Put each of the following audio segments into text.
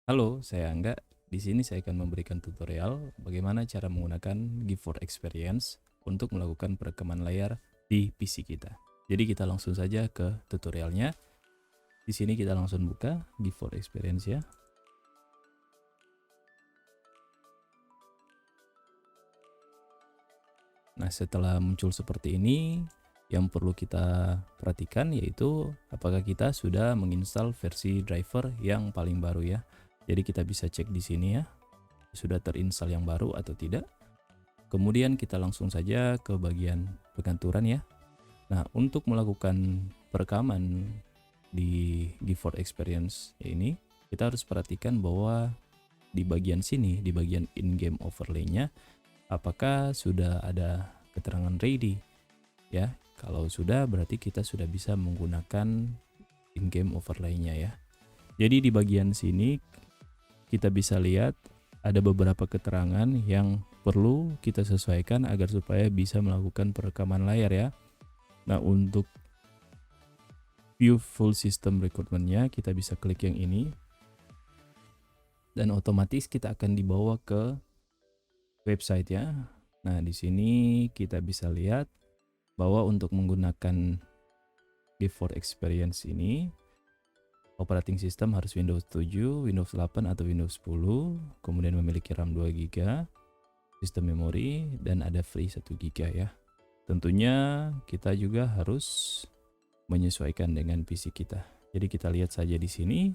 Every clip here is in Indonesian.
Halo, saya Angga. Di sini saya akan memberikan tutorial bagaimana cara menggunakan GeForce Experience untuk melakukan perekaman layar di PC kita. Jadi kita langsung saja ke tutorialnya. Di sini kita langsung buka GeForce Experience ya. Nah, setelah muncul seperti ini, yang perlu kita perhatikan yaitu apakah kita sudah menginstal versi driver yang paling baru ya. Jadi kita bisa cek di sini ya, sudah terinstall yang baru atau tidak. Kemudian kita langsung saja ke bagian pengaturan ya. Nah, untuk melakukan perekaman di GeForce Experience ini, kita harus perhatikan bahwa di bagian sini, di bagian in-game overlay-nya, apakah sudah ada keterangan ready ya. Kalau sudah, berarti kita sudah bisa menggunakan in-game overlay-nya ya. Jadi di bagian sini kita bisa lihat ada beberapa keterangan yang perlu kita sesuaikan agar supaya bisa melakukan perekaman layar ya. Nah, untuk view full system recruitment-nya kita bisa klik yang ini dan otomatis kita akan dibawa ke website ya. Nah, di sini kita bisa lihat bahwa untuk menggunakan GeForce Experience ini operating system harus Windows 7, Windows 8 atau Windows 10, kemudian memiliki RAM 2 GB, sistem memori, dan ada free 1 GB ya. Tentunya kita juga harus menyesuaikan dengan PC kita. Jadi kita lihat saja di sini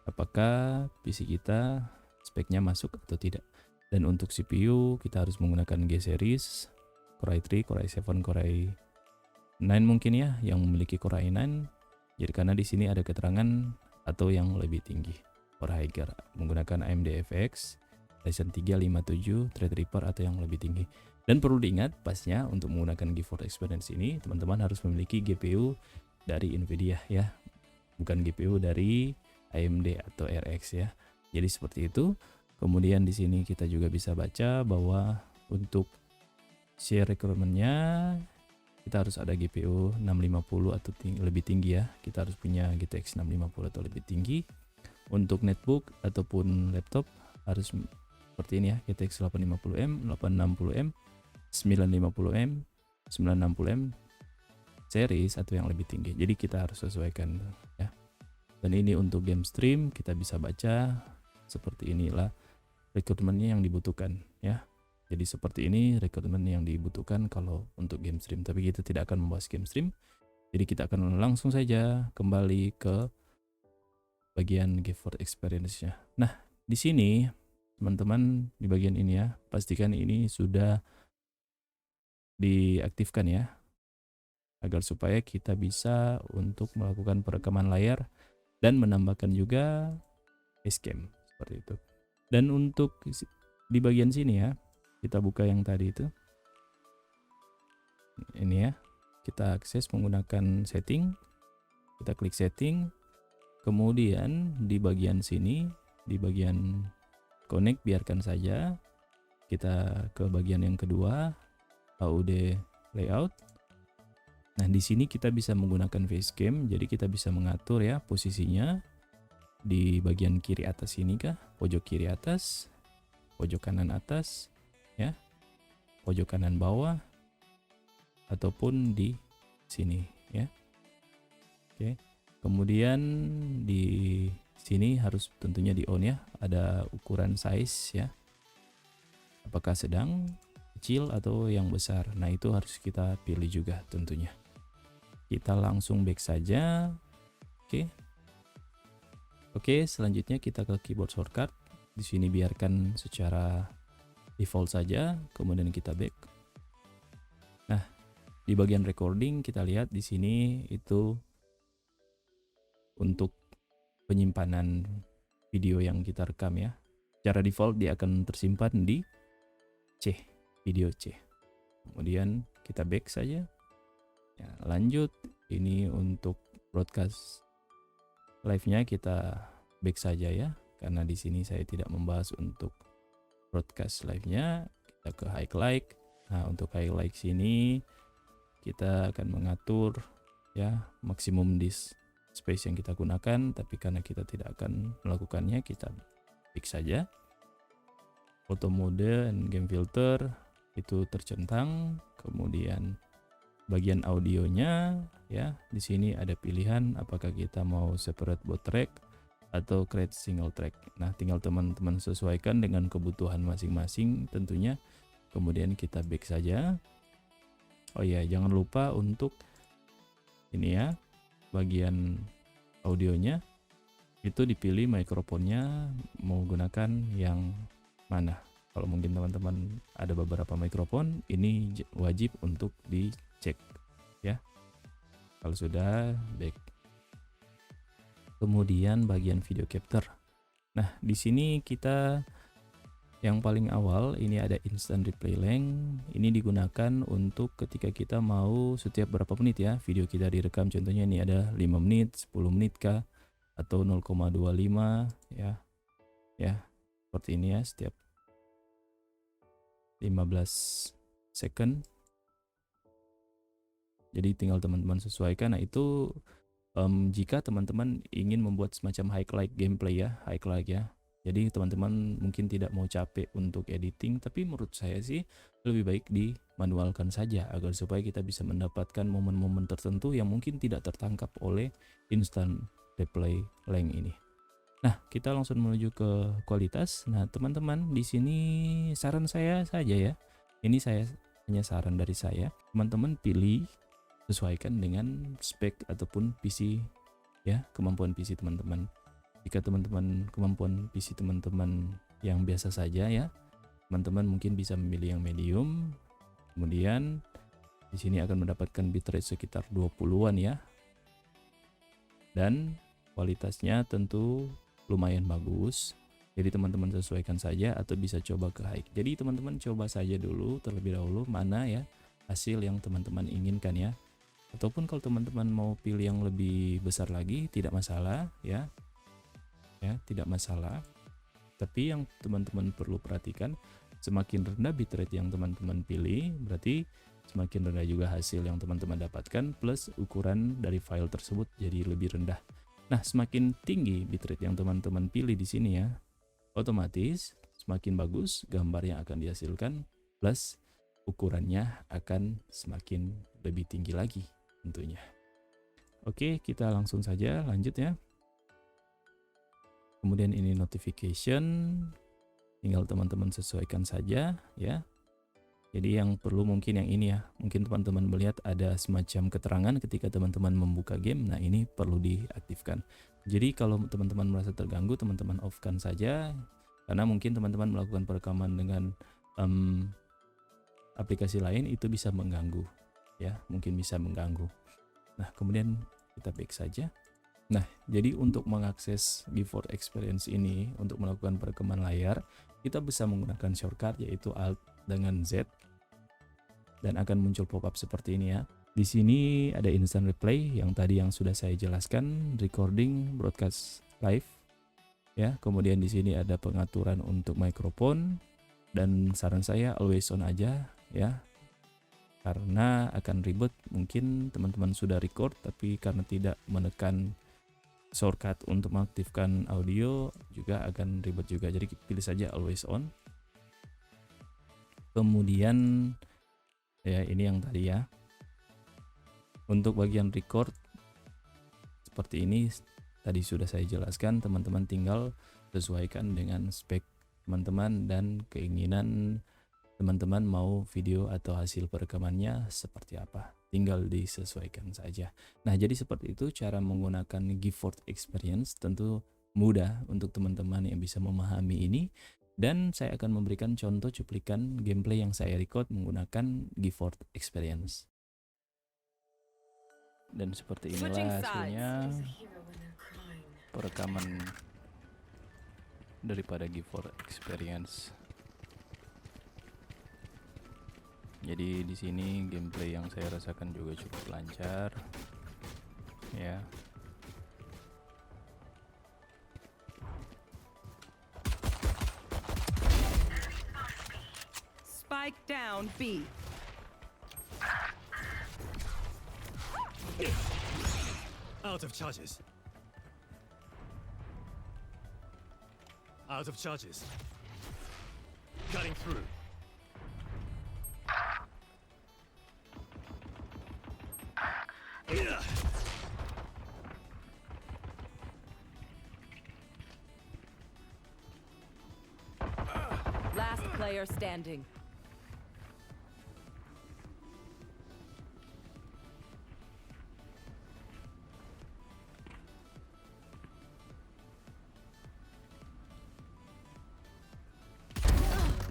apakah PC kita speknya masuk atau tidak. Dan untuk CPU kita harus menggunakan G series, Core i3, Core i7, Core i9 mungkin ya, yang memiliki Core i9. Jadi karena di sini ada keterangan atau yang lebih tinggi. Core Higher menggunakan AMD FX, Ryzen 3 57, Threadripper atau yang lebih tinggi. Dan perlu diingat pasnya untuk menggunakan GeForce Experience ini teman-teman harus memiliki GPU dari Nvidia ya, bukan GPU dari AMD atau RX ya. Jadi seperti itu. Kemudian di sini kita juga bisa baca bahwa untuk share requirement-nya kita harus ada GPU 650 atau lebih tinggi ya. Kita harus punya GTX 650 atau lebih tinggi. Untuk netbook ataupun laptop harus seperti ini ya, GTX 850M, 860M, 950M, 960M series atau yang lebih tinggi. Jadi kita harus sesuaikan ya. Dan ini untuk game stream kita bisa baca seperti inilah requirement-nya yang dibutuhkan ya. Jadi seperti ini requirement yang dibutuhkan kalau untuk game stream, tapi kita tidak akan membahas game stream. Jadi kita akan langsung saja kembali ke bagian GeForce Experience-nya. Nah, di sini teman-teman di bagian ini ya, pastikan ini sudah diaktifkan ya, agar supaya kita bisa untuk melakukan perekaman layar dan menambahkan juga facecam seperti itu. Dan untuk di bagian sini ya, kita buka yang tadi itu. Ini ya, kita akses menggunakan setting. Kita klik setting. Kemudian di bagian sini, di bagian connect biarkan saja. Kita ke bagian yang kedua, HUD layout. Nah, di sini kita bisa menggunakan facecam, jadi kita bisa mengatur ya posisinya di bagian kiri atas ini kah, pojok kiri atas, pojok kanan atas, ya, pojok kanan bawah, ataupun di sini ya. Oke. Kemudian di sini harus tentunya di on ya, ada ukuran size ya. Apakah sedang, kecil atau yang besar. Nah, itu harus kita pilih juga tentunya. Kita langsung back saja. Oke. Oke, selanjutnya kita ke keyboard shortcut. Di sini biarkan secara default saja, kemudian kita back. Nah, di bagian recording kita lihat di sini itu untuk penyimpanan video yang kita rekam ya. Secara default dia akan tersimpan di C, video C. Kemudian kita back saja. Ya, lanjut, ini untuk broadcast live-nya kita back saja ya, karena di sini saya tidak membahas untuk broadcast live-nya. Kita ke highlight. Nah, untuk highlight sini kita akan mengatur ya maksimum disk space yang kita gunakan, tapi karena kita tidak akan melakukannya, kita fix saja. Auto mode and game filter itu tercentang. Kemudian bagian audionya ya, di sini ada pilihan apakah kita mau separate both track atau create single track. Nah, tinggal teman-teman sesuaikan dengan kebutuhan masing-masing tentunya. Kemudian kita back saja. Oh ya, jangan lupa untuk ini ya, bagian audionya itu dipilih mikrofonnya mau gunakan yang mana. Kalau mungkin teman-teman ada beberapa mikrofon, ini wajib untuk dicek ya. Kalau sudah, back. Kemudian bagian video capture. Nah, di sini kita yang paling awal ini ada instant replay length. Ini digunakan untuk ketika kita mau setiap berapa menit ya video kita direkam. Contohnya ini ada 5 menit, 10 menit kah, atau 0,25 ya. Ya, seperti ini ya, setiap 15 second. Jadi tinggal teman-teman sesuaikan. Nah, itu jika teman-teman ingin membuat semacam highlight gameplay ya, highlight ya. Jadi teman-teman mungkin tidak mau capek untuk editing, tapi menurut saya sih lebih baik dimanualkan saja agar supaya kita bisa mendapatkan momen-momen tertentu yang mungkin tidak tertangkap oleh instant replay length ini. Nah, kita langsung menuju ke kualitas. Nah, teman-teman, di sini saran saya saja ya. Ini saya hanya saran dari saya. Teman-teman pilih sesuaikan dengan spek ataupun PC ya, kemampuan PC teman-teman. Jika teman-teman kemampuan PC teman-teman yang biasa saja ya, teman-teman mungkin bisa memilih yang medium. Kemudian di sini akan mendapatkan bitrate sekitar 20-an ya. Dan kualitasnya tentu lumayan bagus. Jadi teman-teman sesuaikan saja atau bisa coba ke high. Jadi teman-teman coba saja dulu terlebih dahulu mana ya hasil yang teman-teman inginkan ya. Ataupun kalau teman-teman mau pilih yang lebih besar lagi tidak masalah ya. Ya, tidak masalah. Tapi yang teman-teman perlu perhatikan, semakin rendah bitrate yang teman-teman pilih, berarti semakin rendah juga hasil yang teman-teman dapatkan, plus ukuran dari file tersebut jadi lebih rendah. Nah, semakin tinggi bitrate yang teman-teman pilih di sini ya, otomatis semakin bagus gambar yang akan dihasilkan, plus ukurannya akan semakin lebih tinggi lagi tentunya. Oke, kita langsung saja lanjut ya. Kemudian ini notification, tinggal teman-teman sesuaikan saja ya. Jadi yang perlu mungkin yang ini ya, mungkin teman-teman melihat ada semacam keterangan ketika teman-teman membuka game. Nah, ini perlu diaktifkan. Jadi kalau teman-teman merasa terganggu, teman-teman off-kan saja, karena mungkin teman-teman melakukan perekaman dengan aplikasi lain itu bisa mengganggu ya, mungkin bisa mengganggu. Nah, kemudian kita back saja. Nah, jadi untuk mengakses GeForce Experience ini untuk melakukan perekaman layar, kita bisa menggunakan shortcut yaitu Alt dengan Z dan akan muncul pop-up seperti ini ya. Di sini ada instant replay yang tadi yang sudah saya jelaskan, recording, broadcast live ya. Kemudian di sini ada pengaturan untuk mikrofon dan saran saya always on aja ya. Karena akan ribet, mungkin teman-teman sudah record tapi karena tidak menekan shortcut untuk mengaktifkan audio juga akan ribet juga. Jadi pilih saja always on. Kemudian ya ini yang tadi ya. Untuk bagian record seperti ini tadi sudah saya jelaskan, teman-teman tinggal sesuaikan dengan spek teman-teman dan keinginan teman-teman mau video atau hasil perekamannya seperti apa. Tinggal disesuaikan saja. Nah, jadi seperti itu cara menggunakan GeForce Experience. Tentu mudah untuk teman-teman yang bisa memahami ini. Dan saya akan memberikan contoh cuplikan gameplay yang saya record menggunakan GeForce Experience. Dan seperti inilah hasilnya perekaman daripada GeForce Experience. Jadi di sini gameplay yang saya rasakan juga cukup lancar ya. Spike down B. Out of charges. Out of charges. Cutting through. Yeah. Last player standing.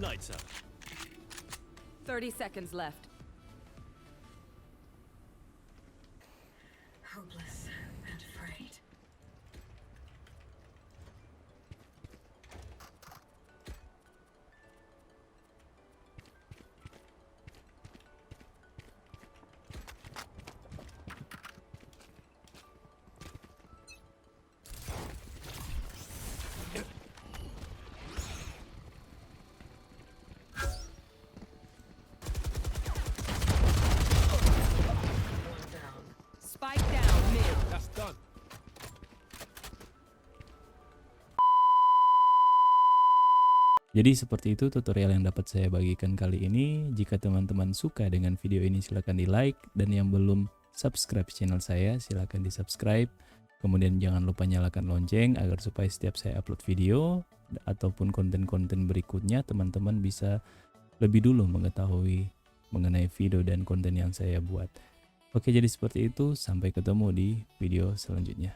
Lights out. 30 seconds left. Hopeless and afraid. One down. Spike down mid. That's done. Jadi seperti itu tutorial yang dapat saya bagikan kali ini. Jika teman-teman suka dengan video ini silahkan di like, dan yang belum subscribe channel saya silahkan di subscribe. Kemudian jangan lupa nyalakan lonceng agar supaya setiap saya upload video ataupun konten-konten berikutnya teman-teman bisa lebih dulu mengetahui mengenai video dan konten yang saya buat. Oke, jadi seperti itu, sampai ketemu di video selanjutnya.